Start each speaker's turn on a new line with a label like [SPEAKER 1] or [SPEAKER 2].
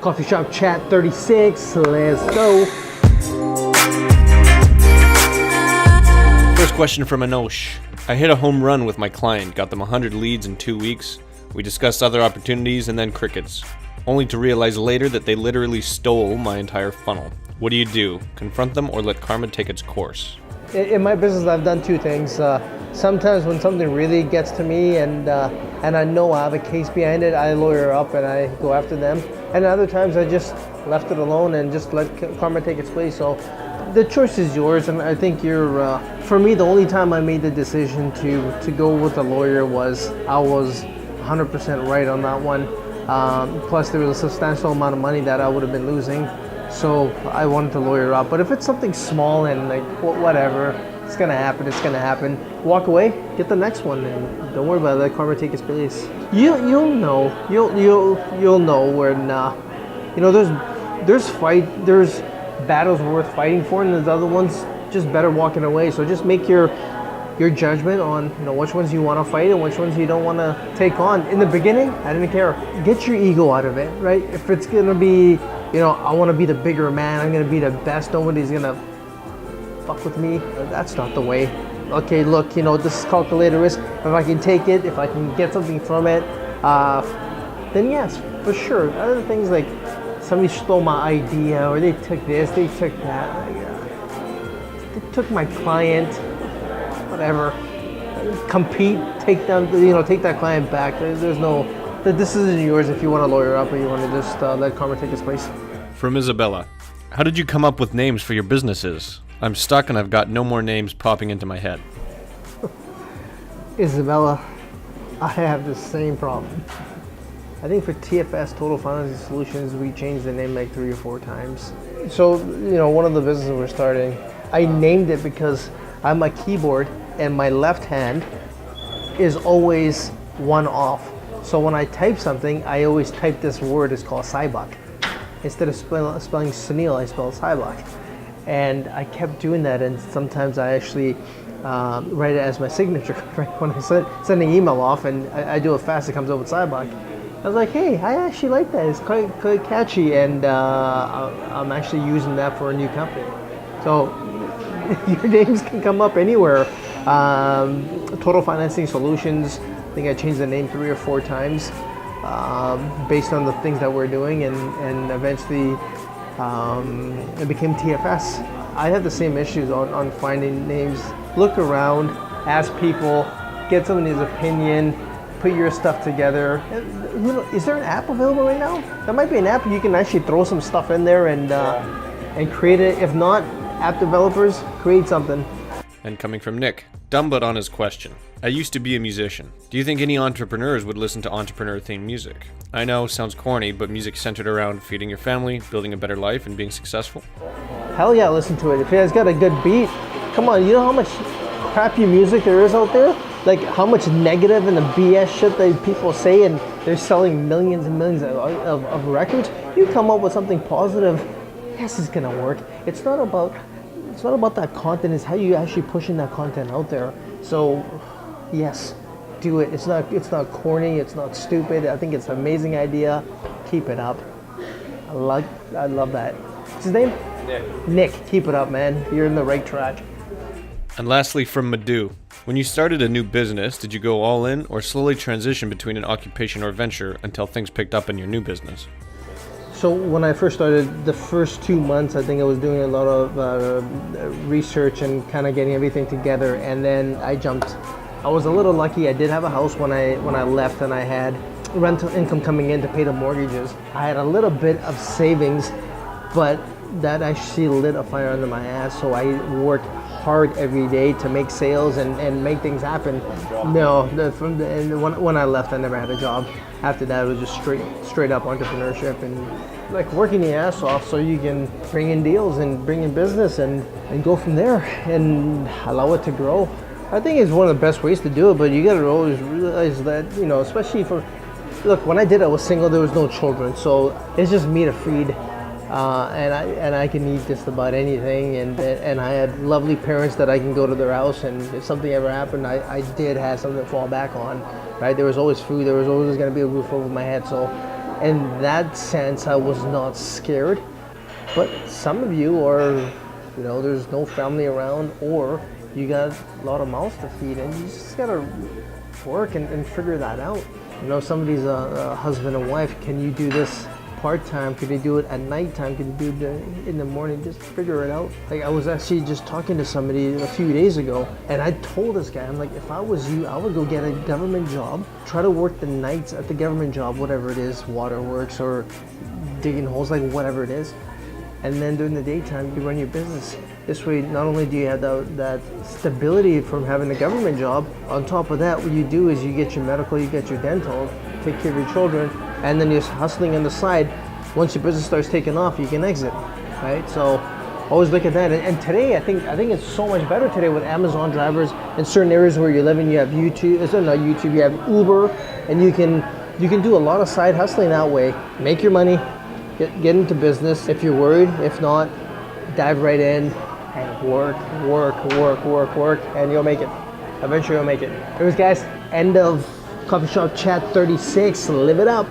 [SPEAKER 1] Coffee Shop Chat 36, let's go.
[SPEAKER 2] First question from Anosh. I hit a home run with my client, got them 100 leads in 2 weeks. We discussed other opportunities and then crickets, only to realize later that they literally stole my entire funnel. What do you do? Confront them or let karma take its course?
[SPEAKER 1] In my business, I've done two things. Sometimes when something really gets to me and I know I have a case behind it, I lawyer up and I go after them. And other times I just left it alone and just let karma take its place. So the choice is yours, and I think for me, the only time I made the decision to go with a lawyer was I was 100% right on that one. Plus there was a substantial amount of money that I would have been losing. So I wanted to lawyer up. But if it's something small and like whatever, it's gonna happen. Walk away, get the next one, and don't worry about it. Let karma take its place. You'll know when there's battles worth fighting for, and there's other ones just better walking away. So just make your judgment on which ones you want to fight and which ones you don't want to take on. In the beginning, I didn't care. Get your ego out of it, right? If it's gonna be, I want to be the bigger man, I'm gonna be the best, nobody's gonna fuck with me. That's not the way. Okay, look, this is calculated risk. If I can take it, if I can get something from it, then yes, for sure. Other things like somebody stole my idea, or they took this, they took that. They took my client, whatever. Compete, take that client back. There's no. The decision is yours if you want to lawyer up or you want to just let karma take its place.
[SPEAKER 2] From Isabella. How did you come up with names for your businesses? I'm stuck and I've got no more names popping into my head.
[SPEAKER 1] Isabella, I have the same problem. I think for TFS, Total Financing Solutions, we changed the name like 3 or 4 times. So, one of the businesses we're starting, I named it because on my keyboard and my left hand is always one off. So when I type something, I always type this word, it's called Cybok. Instead of spelling Sunil, I spell Cybok. And I kept doing that, and sometimes I actually write it as my signature. Right? When I send an email off and I do it fast, it comes up with Cybok. I was like, hey, I actually like that. It's quite catchy, and I'm actually using that for a new company. So your names can come up anywhere. Total Financing Solutions, I think I changed the name 3 or 4 times based on the things that we're doing, and eventually it became TFS. I have the same issues on finding names. Look around, ask people, get somebody's opinion, put your stuff together. Is there an app available right now? There might be an app you can actually throw some stuff in there and create it. If not, app developers, create something.
[SPEAKER 2] And coming from Nick, dumb but honest question. I used to be a musician. Do you think any entrepreneurs would listen to entrepreneur-themed music? I know, sounds corny, but music centered around feeding your family, building a better life, and being successful?
[SPEAKER 1] Hell yeah, listen to it. If it has got a good beat, come on, you know how much crappy music there is out there? Like how much negative and the BS shit that people say, and they're selling millions and millions of records. You come up with something positive, yes, it's gonna work. It's not about that content, it's how you actually pushing that content out there. So yes, do it. It's not corny, it's not stupid. I think it's an amazing idea. Keep it up. I love that. What's his name? Nick, keep it up, man. You're in the right track.
[SPEAKER 2] And lastly, from Madhu. When you started a new business, did you go all in or slowly transition between an occupation or venture until things picked up in your new business?
[SPEAKER 1] So when I first started, the first 2 months, I think I was doing a lot of research and kind of getting everything together, and then I jumped. I was a little lucky. I did have a house when I left, and I had rental income coming in to pay the mortgages. I had a little bit of savings, but that actually lit a fire under my ass. So I worked hard every day to make sales and make things happen. No, when I left, I never had a job. After that, it was just straight up entrepreneurship and like working your ass off so you can bring in deals and bring in business and go from there and allow it to grow. I think it's one of the best ways to do it, but you gotta always realize that, especially look, when I did it, I was single, there was no children, so it's just me to feed. And I can eat just about anything, and I had lovely parents that I can go to their house, and if something ever happened, I did have something to fall back on, right? There was always food, there was always going to be a roof over my head, so in that sense, I was not scared. But some of you are, you know, there's no family around, or you got a lot of mouths to feed, and you just gotta work and figure that out. You know, somebody's a husband and wife. Can you do this part-time? Could you do it at nighttime? Could you do it in the morning? Just figure it out. Like, I was actually just talking to somebody a few days ago, and I told this guy, I'm like, if I was you, I would go get a government job, try to work the nights at the government job, whatever it is, waterworks or digging holes, like whatever it is. And then during the daytime, you run your business. This way, not only do you have that stability from having a government job, on top of that, what you do is you get your medical, you get your dental, take care of your children, and then you're hustling on the side. Once your business starts taking off, you can exit, right? So always look at that. And today, I think it's so much better today with Amazon drivers in certain areas where you're living. You have YouTube, it's not YouTube, you have Uber, and you can do a lot of side hustling that way. Make your money. Get into business if you're worried. If not, dive right in and work, and you'll make it. Eventually you'll make it. Anyways guys, end of Coffee Shop Chat 36. Live it up.